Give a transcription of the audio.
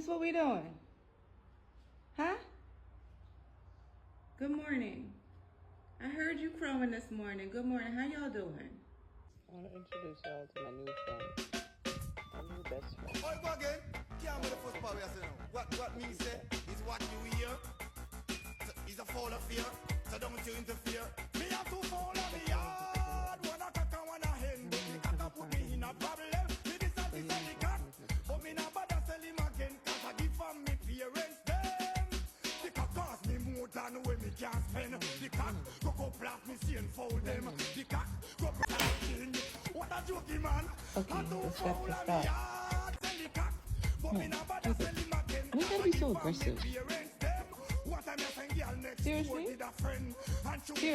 This what we doing? Huh? Good morning. I heard you crowing this morning. Good morning. How y'all doing? I want to introduce y'all to my new friend. My new best friend. Oh, go again. Can't with the first part we are saying. What me say is what you hear. It's a fall of fear, so don't you interfere. Me have to fall of the yard. One a cock and one a hen. But the cock a put me in a problem. Me this and this and the cock. But me not bother sell him again. Cause I give from me parents them. The cock cost me more than when me can spend. The cock go blast me see and fold them. The cock go blast me. What a jokey man. Okay, let's get to start. Why you gotta be so aggressive? Seriously? Seriously?